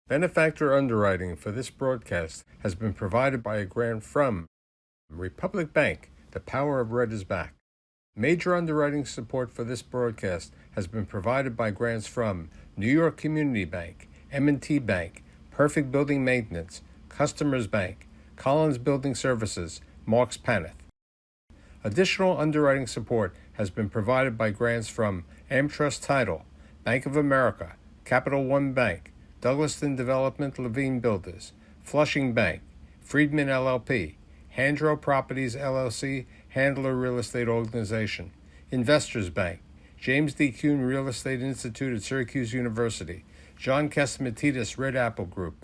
Benefactor underwriting for this broadcast has been provided by a grant from Republic Bank. The power of red is back. Major underwriting support for this broadcast has been provided by grants from New York Community Bank, M&T Bank, Perfect Building Maintenance, Customers Bank, Collins Building Services, Marks Paneth. Additional underwriting support has been provided by grants from AmTrust Title, Bank of America, Capital One Bank, Douglaston Development Levine Builders, Flushing Bank, Friedman LLP, Handro Properties LLC, Handler Real Estate Organization, Investors Bank, James D. Kuhn Real Estate Institute at Syracuse University, John Catsimatidis Red Apple Group,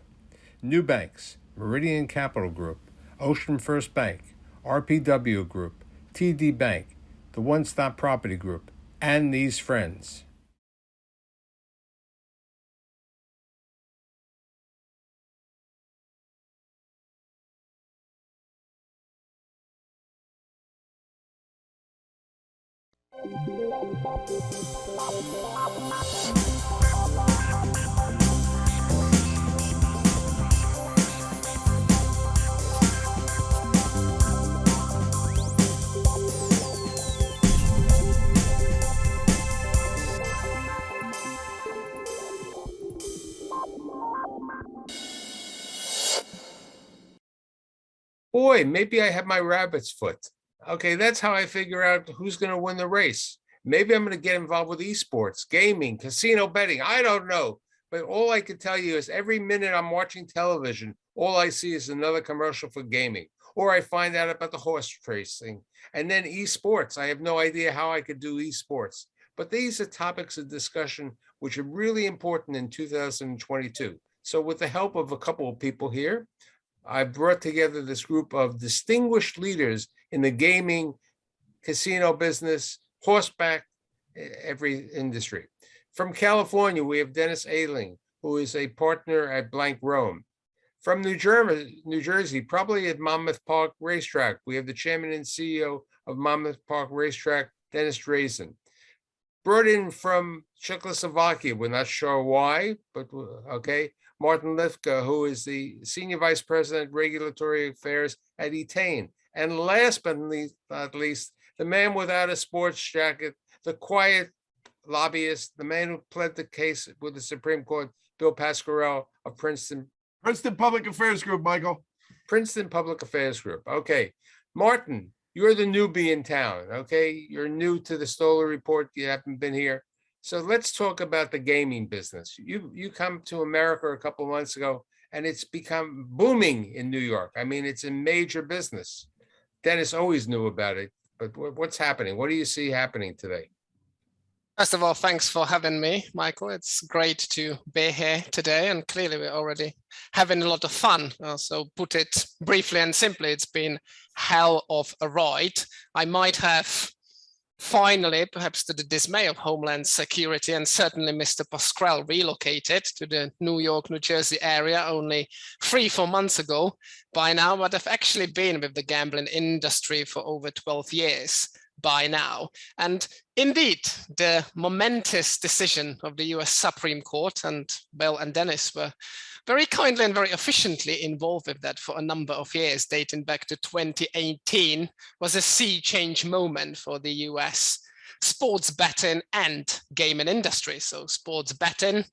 New Banks, Meridian Capital Group, Ocean First Bank, RPW Group, TD Bank, the One Stop Property Group, and these friends. Boy, maybe I have my rabbit's foot. Okay, that's how I figure out who's going to win the race. Maybe I'm going to get involved with esports, gaming, casino betting. I don't know. But all I can tell you is every minute I'm watching television, all I see is another commercial for gaming. Or I find out about the horse racing. And then esports. I have no idea how I could do esports. But these are topics of discussion which are really important in 2022. So with the help of a couple of people here, I brought together this group of distinguished leaders in the gaming, casino business, horseback, every industry. From California, we have Dennis Ayling, who is a partner at Blank Rome. From New Jersey, probably at Monmouth Park Racetrack, we have the chairman and CEO of Monmouth Park Racetrack, Dennis Drazen. Brought in from Czechoslovakia, we're not sure why, but okay, Martin Lifka, who is the Senior Vice President, Regulatory Affairs at Etain. And last but not least, the man without a sports jacket, the quiet lobbyist, the man who pled the case with the Supreme Court, Bill Pasquarello of Princeton. Princeton Public Affairs Group, Michael. Princeton Public Affairs Group. Okay. Martin, you're the newbie in town, okay? You're new to the Stoller Report. You haven't been here. So let's talk about the gaming business. You come to America a couple of months ago, and it's become booming in New York. I mean, it's a major business. Dennis always knew about it, but what's happening? What do you see happening today? First of all, thanks for having me, Michael. It's great to be here today, and clearly we're already having a lot of fun. So put it briefly and simply, it's been hell of a ride. I might have finally, perhaps to the dismay of Homeland Security and certainly Mr. Pasquarello, relocated to the New York, New Jersey area only 3-4 months ago by now, but I've actually been with the gambling industry for over 12 years by now. And indeed, the momentous decision of the US Supreme Court, and Bill and Dennis were very kindly and very efficiently involved with that for a number of years, dating back to 2018, was a sea change moment for the US sports betting and gaming industry. So sports betting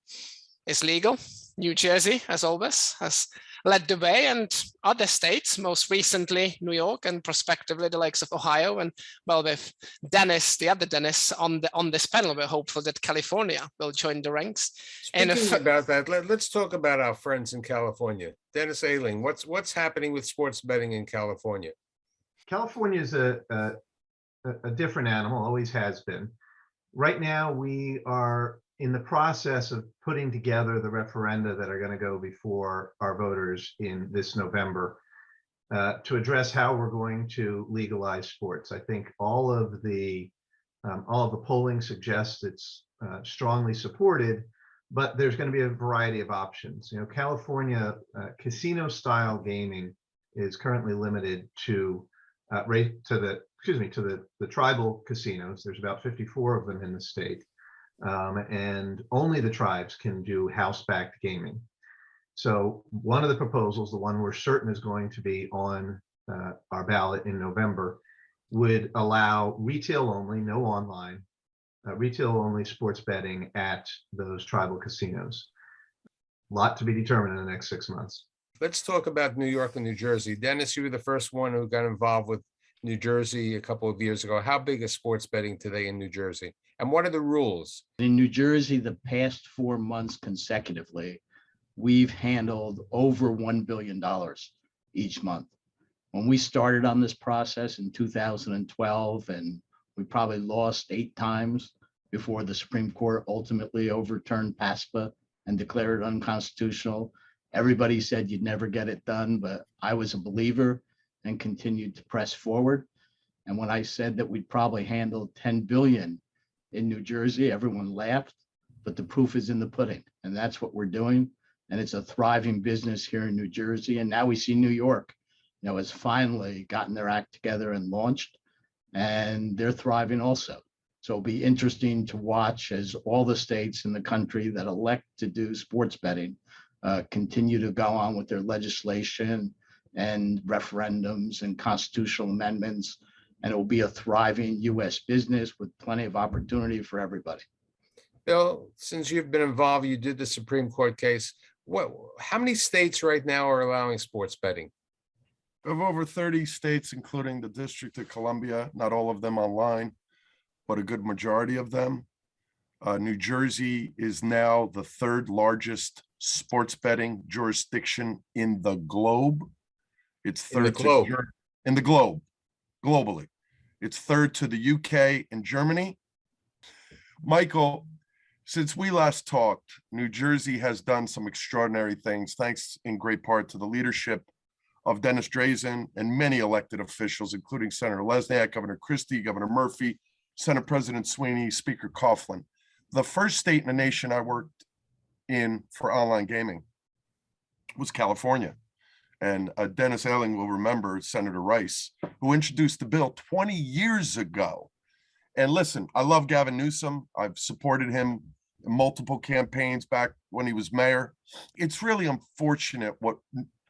is legal. New Jersey, as always, has led the way, and other states, most recently New York, and prospectively the likes of Ohio. And well, with Dennis, the other Dennis, on this panel, we're hopeful that California will join the ranks. Speaking about that, let's talk about our friends in California. Dennis Ayling, what's happening with sports betting in California? California is a different animal, always has been. Right now, we are in the process of putting together the referenda that are going to go before our voters in this November to address how we're going to legalize sports. I think all of the polling suggests it's strongly supported, but there's going to be a variety of options. You know, California casino-style gaming is currently limited to the tribal casinos. There's about 54 of them in the state. And only the tribes can do house-backed gaming. So one of the proposals, the one we're certain is going to be on our ballot in November, would allow retail only, no online, retail only sports betting at those tribal casinos. Lot to be determined in the next 6 months. Let's talk about New York and New Jersey. Dennis, you were the first one who got involved with New Jersey a couple of years ago. How big is sports betting today in New Jersey? And what are the rules? In New Jersey, the past 4 months consecutively, we've handled over $1 billion each month. When we started on this process in 2012, and we probably lost 8 times before the Supreme Court ultimately overturned PASPA and declared it unconstitutional. Everybody said you'd never get it done, but I was a believer and continued to press forward. And when I said that we'd probably handle 10 billion in New Jersey, everyone laughed, but the proof is in the pudding. And that's what we're doing. And it's a thriving business here in New Jersey. And now we see New York, has finally gotten their act together and launched, and they're thriving also. So it'll be interesting to watch as all the states in the country that elect to do sports betting continue to go on with their legislation and referendums and constitutional amendments. And it will be a thriving U.S. business with plenty of opportunity for everybody. Bill, since you've been involved, you did the Supreme Court case. How many states right now are allowing sports betting? Of over 30 states, including the District of Columbia, not all of them online, but a good majority of them. New Jersey is now the 3rd largest sports betting jurisdiction in the globe. It's third in the globe, globally. It's 3rd to the UK and Germany. Michael, since we last talked, New Jersey has done some extraordinary things, thanks in great part to the leadership of Dennis Drazin and many elected officials, including Senator Lesniak, Governor Christie, Governor Murphy, Senate President Sweeney, Speaker Coughlin. The first state in the nation I worked in for online gaming was California. And Dennis Ailing will remember Senator Rice, who introduced the bill 20 years ago. And listen, I love Gavin Newsom. I've supported him in multiple campaigns back when he was mayor. It's really unfortunate what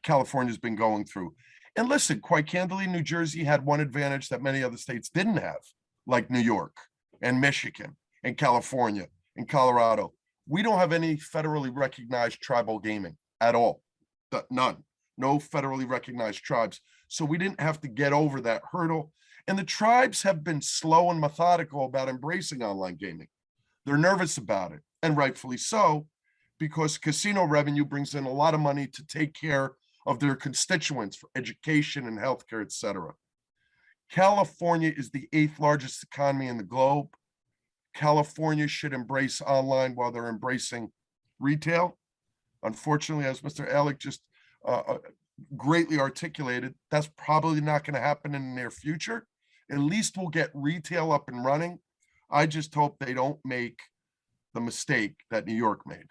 California's been going through. And listen, quite candidly, New Jersey had one advantage that many other states didn't have, like New York and Michigan and California and Colorado. We don't have any federally recognized tribal gaming at all. None. No federally recognized tribes. So we didn't have to get over that hurdle. And the tribes have been slow and methodical about embracing online gaming. They're nervous about it, and rightfully so, because casino revenue brings in a lot of money to take care of their constituents for education and healthcare, et cetera. California is the 8th largest economy in the globe. California should embrace online while they're embracing retail. Unfortunately, as Mr. Alec just greatly articulated, that's probably not going to happen in the near future. At least we'll get retail up and running. I just hope they don't make the mistake that New York made.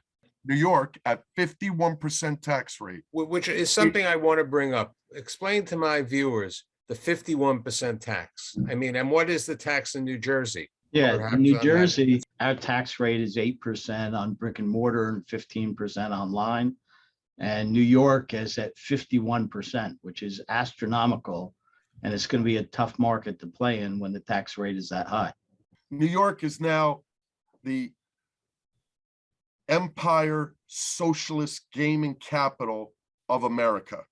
New York at 51% tax rate. Which is something I want to bring up. Explain to my viewers the 51% tax. I mean, and what is the tax in New Jersey? Yeah, in New Jersey, our tax rate is 8% on brick and mortar and 15% online. And New York is at 51%, which is astronomical. And it's going to be a tough market to play in when the tax rate is that high. New York is now the empire socialist gaming capital of America.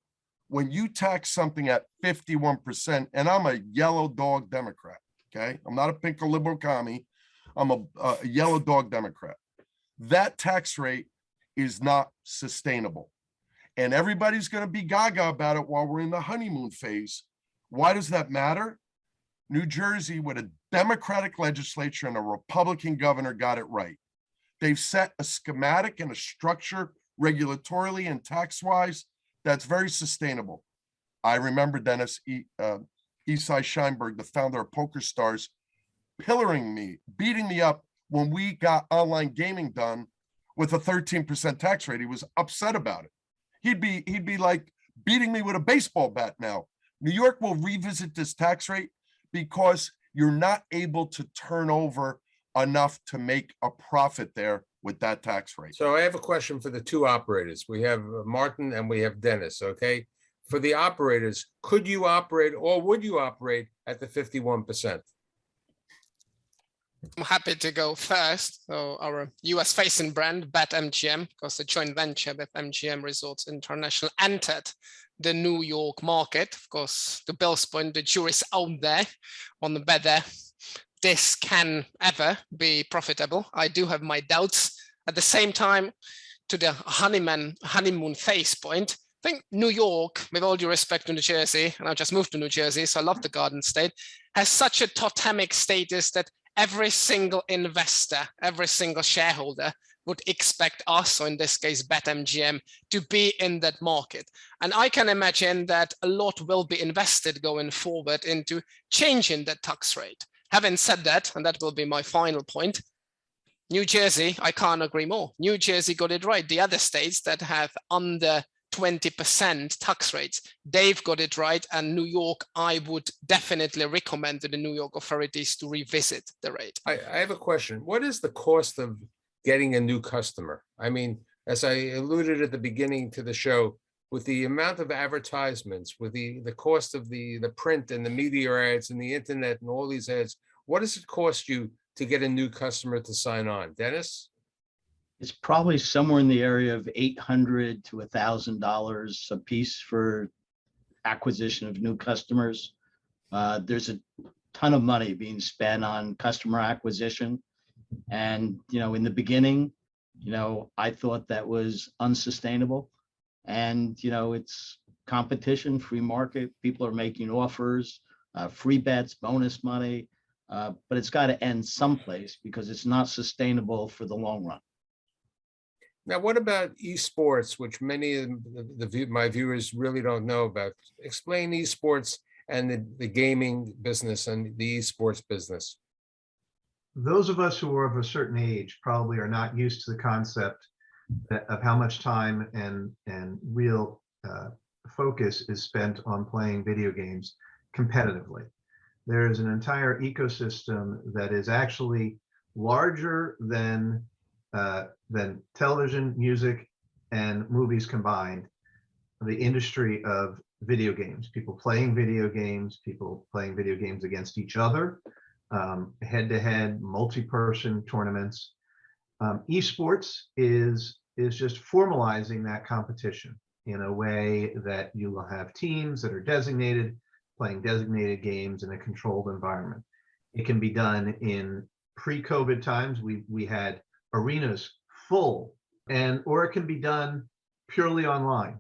When you tax something at 51%, and I'm a yellow dog Democrat, okay? I'm not a pink or liberal commie. I'm a yellow dog Democrat. That tax rate is not sustainable. And everybody's going to be gaga about it while we're in the honeymoon phase. Why does that matter? New Jersey, with a Democratic legislature and a Republican governor, got it right. They've set a schematic and a structure regulatorily and tax-wise that's very sustainable. I remember Dennis Esai Sheinberg, the founder of PokerStars, pillaring me, beating me up when we got online gaming done with a 13% tax rate. He was upset about it. He'd be like beating me with a baseball bat now. New York will revisit this tax rate because you're not able to turn over enough to make a profit there with that tax rate. So I have a question for the two operators. We have Martin and we have Dennis, okay? For the operators, could you operate or would you operate at the 51%? I'm happy to go first. So our US facing brand, BetMGM, because the joint venture with MGM Resorts International entered the New York market. Of course, to Bill's point, the jury's out there on whether this can ever be profitable. I do have my doubts. At the same time, to the honeymoon phase point, I think New York, with all due respect to New Jersey, and I just moved to New Jersey, so I love the Garden State, has such a totemic status that every single investor, every single shareholder would expect us, or in this case, BetMGM, to be in that market. And I can imagine that a lot will be invested going forward into changing the tax rate. Having said that, and that will be my final point, New Jersey, I can't agree more. New Jersey got it right. The other states that have under 20% tax rates, they've got it right. And New York, I would definitely recommend to the New York authorities to revisit the rate. I have a question. What is the cost of getting a new customer? I mean, as I alluded at the beginning to the show, with the amount of advertisements, with the cost of the print and the media ads and the internet and all these ads, what does it cost you to get a new customer to sign on? Dennis? It's probably somewhere in the area of $800 to $1,000 a piece for acquisition of new customers. There's a ton of money being spent on customer acquisition. And, in the beginning, I thought that was unsustainable. And, it's competition, free market. People are making offers, free bets, bonus money. But it's got to end someplace because it's not sustainable for the long run. Now, what about esports, which many of my viewers really don't know about? Explain esports and the gaming business and the esports business. Those of us who are of a certain age probably are not used to the concept of how much time and real focus is spent on playing video games competitively. There is an entire ecosystem that is actually larger than television, music, and movies combined. The industry of video games, people playing video games against each other, head-to-head, multi-person tournaments. Esports is just formalizing that competition in a way that you will have teams that are designated, playing designated games in a controlled environment. It can be done in pre-COVID times. We had arenas full, or it can be done purely online.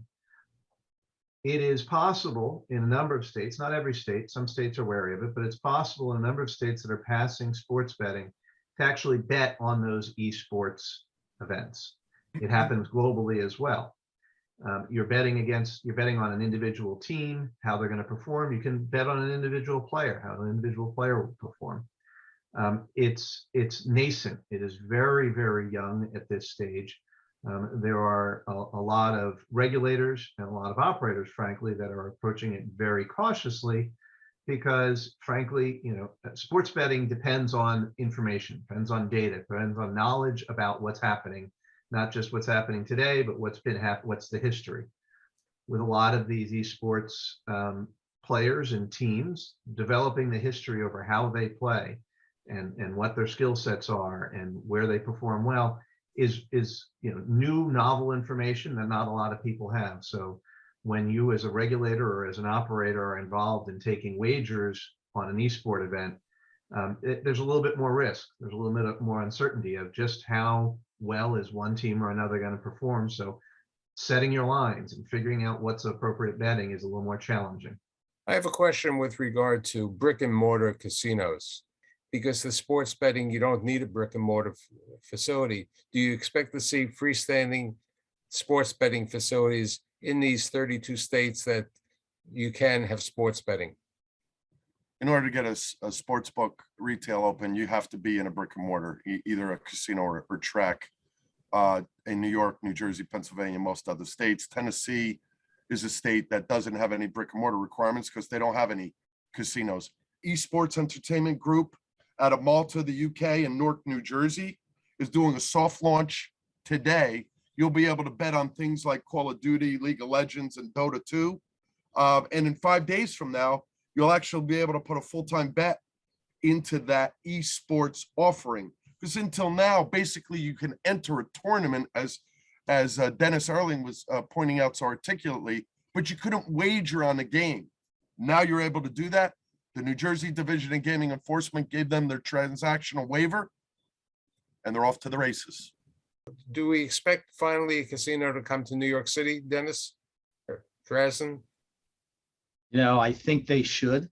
It is possible in a number of states, not every state, some states are wary of it, but it's possible in a number of states that are passing sports betting to actually bet on those esports events. It happens globally as well. You're betting on an individual team, how they're going to perform. You can bet on an individual player, how an individual player will perform. It's nascent. It is very, very young at this stage. There are a lot of regulators and a lot of operators, frankly, that are approaching it very cautiously because, frankly, sports betting depends on information, depends on data, depends on knowledge about what's happening, not just what's happening today, but what's the history. With a lot of these esports players and teams developing the history over how they play and what their skill sets are and where they perform well is new, novel information that not a lot of people have. So when you as a regulator or as an operator are involved in taking wagers on an esport event, there's a little bit more risk. There's a little bit more uncertainty of just how well is one team or another going to perform. So setting your lines and figuring out what's appropriate betting is a little more challenging. I have a question with regard to brick and mortar casinos. Because the sports betting, you don't need a brick and mortar facility. Do you expect to see freestanding sports betting facilities in these 32 states that you can have sports betting? In order to get a sports book retail open, you have to be in a brick and mortar, either a casino or track. In New York, New Jersey, Pennsylvania, most other states. Tennessee is a state that doesn't have any brick and mortar requirements because they don't have any casinos. Esports Entertainment Group out of Malta, the UK, and Newark, New Jersey is doing a soft launch today. You'll be able to bet on things like Call of Duty, League of Legends, and Dota 2. And in 5 days from now, you'll actually be able to put a full-time bet into that esports offering. Because until now, basically, you can enter a tournament, as Dennis Erling was pointing out so articulately, but you couldn't wager on the game. Now you're able to do that. The New Jersey Division of Gaming Enforcement gave them their transactional waiver, and they're off to the races. Do we expect finally a casino to come to New York City, Dennis? Or Dresden? You know, I think they should.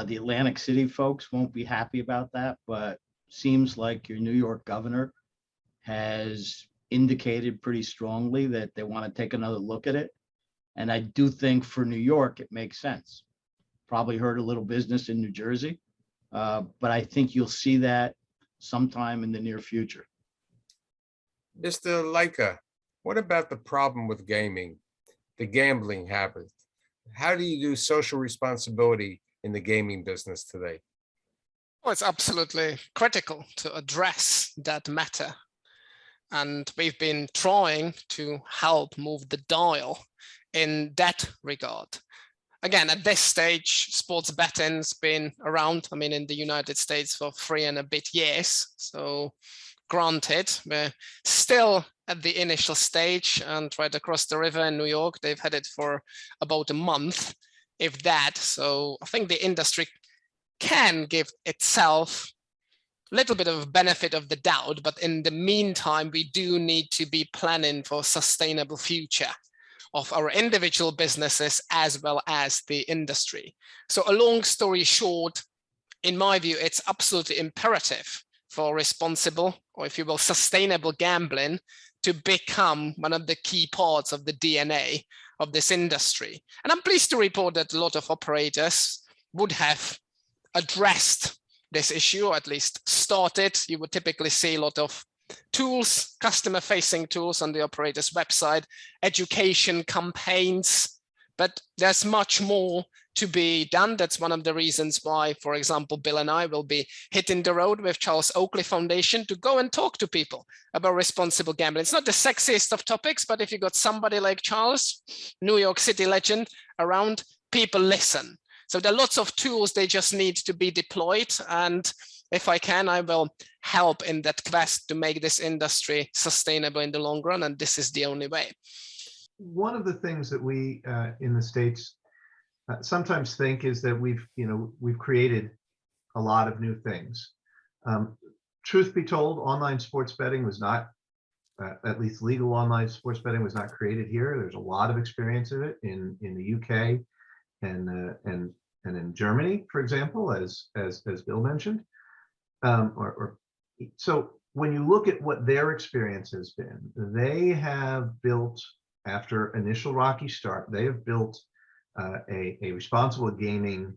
The Atlantic City folks won't be happy about that, but seems like your New York governor has indicated pretty strongly that they want to take another look at it. And I do think for New York, it makes sense. Probably hurt a little business in New Jersey, but I think you'll see that sometime in the near future. Mr. Leica, what about the problem with gaming, the gambling habit? How do you do social responsibility in the gaming business today? Well, it's absolutely critical to address that matter. And we've been trying to help move the dial in that regard. Again, at this stage, sports betting's been around, I mean, in the United States for 3 and a bit years. So granted, we're still at the initial stage, and right across the river in New York, they've had it for about a month, if that. So I think the industry can give itself a little bit of benefit of the doubt, but in the meantime, we do need to be planning for a sustainable future of our individual businesses as well as the industry. So a long story short, in my view, it's absolutely imperative for responsible, or if you will, sustainable gambling to become one of the key parts of the DNA of this industry. And I'm pleased to report that a lot of operators would have addressed this issue, or at least started. You would typically see a lot of tools, customer-facing tools on the operator's website, education campaigns, but there's much more to be done. That's one of the reasons why, for example, Bill and I will be hitting the road with Charles Oakley Foundation to go and talk to people about responsible gambling. It's not the sexiest of topics, but if you got somebody like Charles, New York City legend, around, people listen. So there are lots of tools, they just need to be deployed. And if I can, I will help in that quest to make this industry sustainable in the long run. And this is the only way. One of the things that we in the States sometimes think is that we've created a lot of new things. Truth be told, online sports betting was not, at least legal online sports betting was not created here. There's a lot of experience of it in the UK and in Germany, for example, as Bill mentioned. So when you look at what their experience has been, they have built, after initial rocky start, they have built a responsible gaming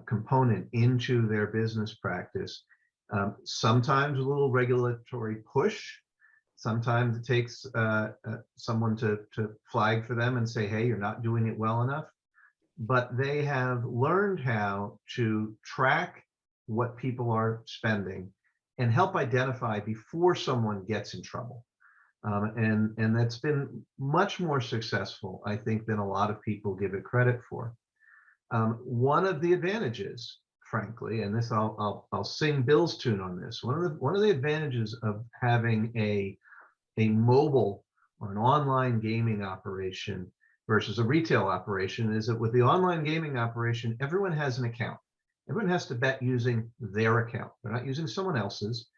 component into their business practice. Sometimes a little regulatory push. Sometimes it takes someone to flag for them and say, hey, you're not doing it well enough. But they have learned how to track what people are spending and help identify before someone gets in trouble. And that's been much more successful, I think, than a lot of people give it credit for. One of the advantages, frankly, and this I'll sing Bill's tune on this. One of the advantages of having a mobile or an online gaming operation versus a retail operation is that with the online gaming operation, everyone has an account. Everyone has to bet using their account. They're not using someone else's.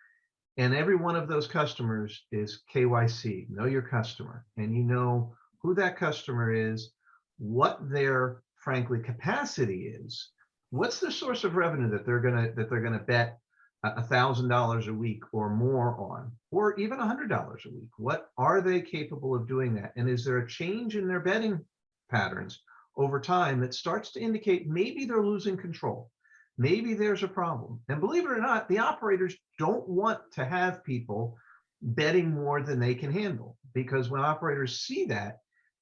And every one of those customers is KYC, know your customer, and you know who that customer is, what their, frankly, capacity is, what's the source of revenue that they're gonna bet $1,000 a week or more on, or even $100 a week. What are they capable of doing that? And is there a change in their betting patterns over time that starts to indicate maybe they're losing control? Maybe there's a problem. And believe it or not, the operators don't want to have people betting more than they can handle, because when operators see that,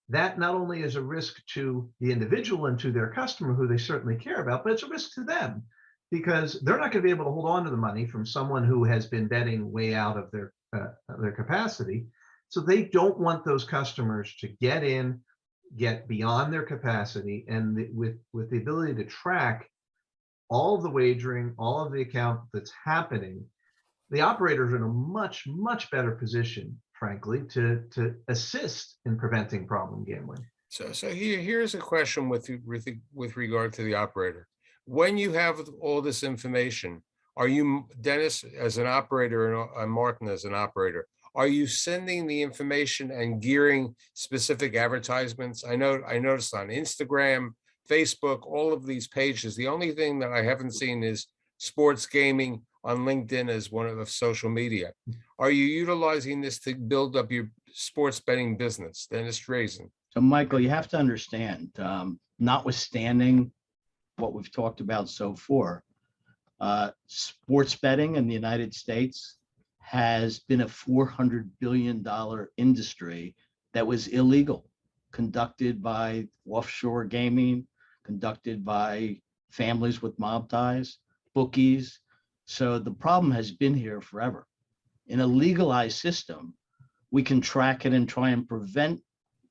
that not only is a risk to the individual and to their customer, who they certainly care about, but it's a risk to them, because they're not going to be able to hold on to the money from someone who has been betting way out of their capacity. So they don't want those customers to get in, get beyond their capacity, and with the ability to track all of the wagering, all of the account that's happening, the operators are in a much better position, frankly, to assist in preventing problem gambling. So here's a question with regard to the operator. When you have all this information, are you, Dennis, as an operator and Martin as an operator, are you sending the information and gearing specific advertisements? I noticed on Instagram, Facebook, all of these pages, the only thing that I haven't seen is sports gaming on LinkedIn as one of the social media. Are you utilizing this to build up your sports betting business? Dennis Drazen. So Michael, you have to understand, notwithstanding what we've talked about so far, sports betting in the United States has been a $400 billion industry that was illegal, conducted by offshore gaming, conducted by families with mob ties, bookies. So the problem has been here forever. In a legalized system, we can track it and try and prevent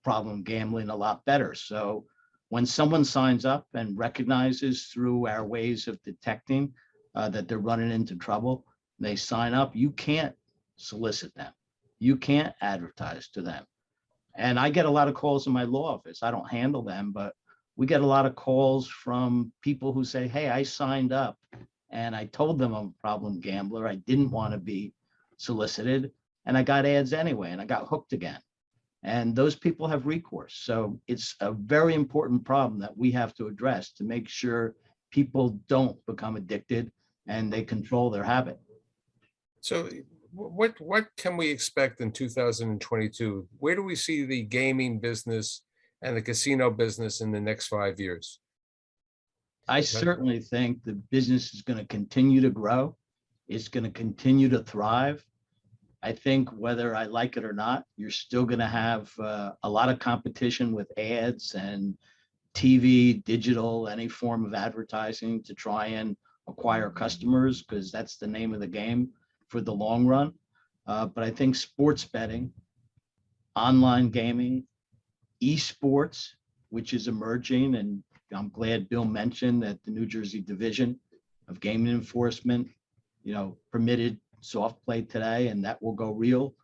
problem gambling a lot better. So when someone signs up and recognizes through our ways of detecting that they're running into trouble, they sign up, you can't solicit them. You can't advertise to them. And I get a lot of calls in my law office. I don't handle them, but we get a lot of calls from people who say, hey, I signed up and I told them I'm a problem gambler. I didn't want to be solicited and I got ads anyway and I got hooked again. And those people have recourse. So it's a very important problem that we have to address to make sure people don't become addicted and they control their habit. So what can we expect in 2022? Where do we see the gaming business and the casino business in the next 5 years? I certainly think the business is going to continue to grow. It's going to continue to thrive. I think whether I like it or not, you're still going to have a lot of competition with ads and TV, digital, any form of advertising to try and acquire customers, because that's the name of the game for the long run. But I think sports betting, online gaming, esports, which is emerging, and I'm glad Bill mentioned that the New Jersey Division of Gaming Enforcement, permitted soft play today, and that will go real.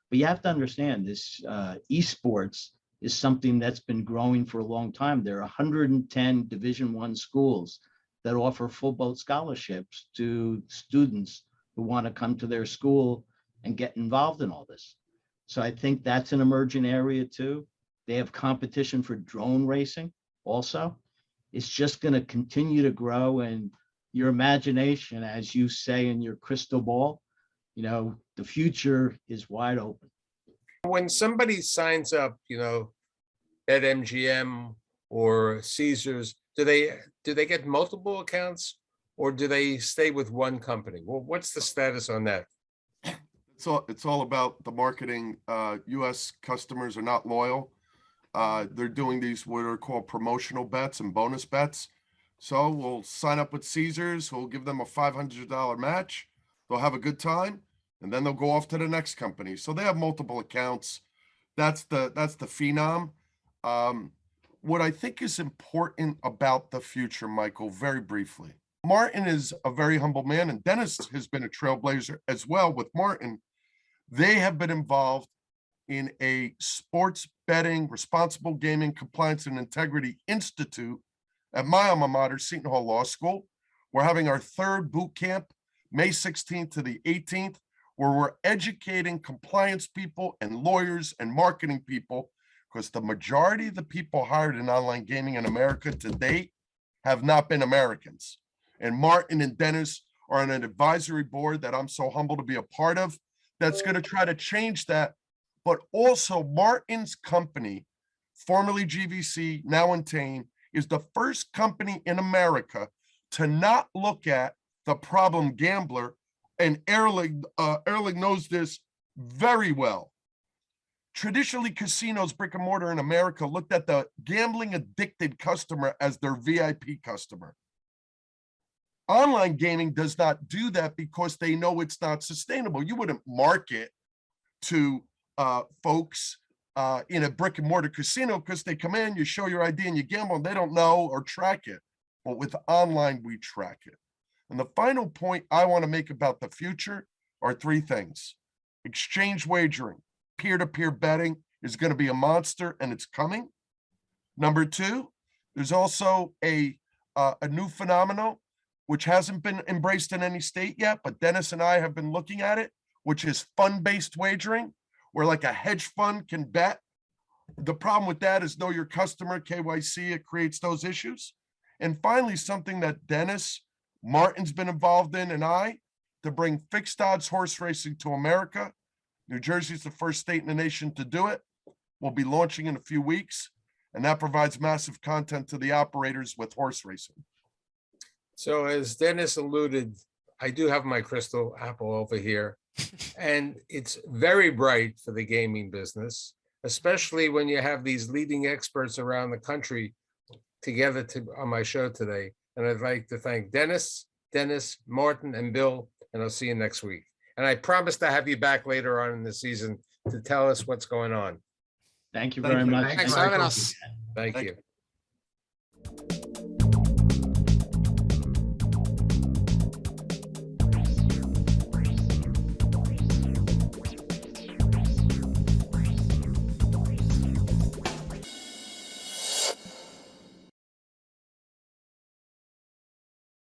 But you have to understand this esports is something that's been growing for a long time. There are 110 Division I schools that offer full boat scholarships to students who want to come to their school and get involved in all this. So I think that's an emerging area too. They have competition for drone racing also. It's just going to continue to grow, and your imagination, as you say in your crystal ball, the future is wide open. When somebody signs up, BetMGM or Caesars, do they get multiple accounts or do they stay with one company? Well, what's the status on that? It's all about the marketing. US customers are not loyal. They're doing these what are called promotional bets and bonus bets. So we'll sign up with Caesars, we'll give them a $500 match. They'll have a good time, and then they'll go off to the next company. So they have multiple accounts. That's the phenom. What I think is important about the future, Michael, very briefly. Martin is a very humble man, and Dennis has been a trailblazer as well with Martin. They have been involved in a sports betting, responsible gaming, compliance, and integrity institute at my alma mater, Seton Hall Law School. We're having our third boot camp, May 16th to the 18th, where we're educating compliance people and lawyers and marketing people, because the majority of the people hired in online gaming in America to date have not been Americans. And Martin and Dennis are on an advisory board that I'm so humble to be a part of, that's going to try to change that. But also Martin's company, formerly GVC, now Entain, is the first company in America to not look at the problem gambler, and Erling knows this very well. Traditionally, casinos, brick and mortar in America looked at the gambling addicted customer as their VIP customer. Online gaming does not do that because they know it's not sustainable. You wouldn't market to folks in a brick and mortar casino, because they come in, you show your ID and you gamble, and they don't know or track it. But with online, we track it. And the final point I want to make about the future are three things. Exchange wagering, peer-to-peer betting is going to be a monster, and it's coming. Number two, there's also a new phenomenon which hasn't been embraced in any state yet, but Dennis and I have been looking at it, which is fund-based wagering, where like a hedge fund can bet. The problem with that is know your customer, KYC, it creates those issues. And finally, something that Dennis Martin's been involved in, and I, to bring fixed odds horse racing to America. New Jersey is the first state in the nation to do it. We'll be launching in a few weeks, and that provides massive content to the operators with horse racing. So as Dennis alluded, I do have my crystal apple over here, and it's very bright for the gaming business, especially when you have these leading experts around the country together on my show today. And I'd like to thank Dennis, Martin, and Bill, and I'll see you next week. And I promise to have you back later on in the season to tell us what's going on. Thank you Thank very you. much. Thanks for having Michael. us. Thank Thank you.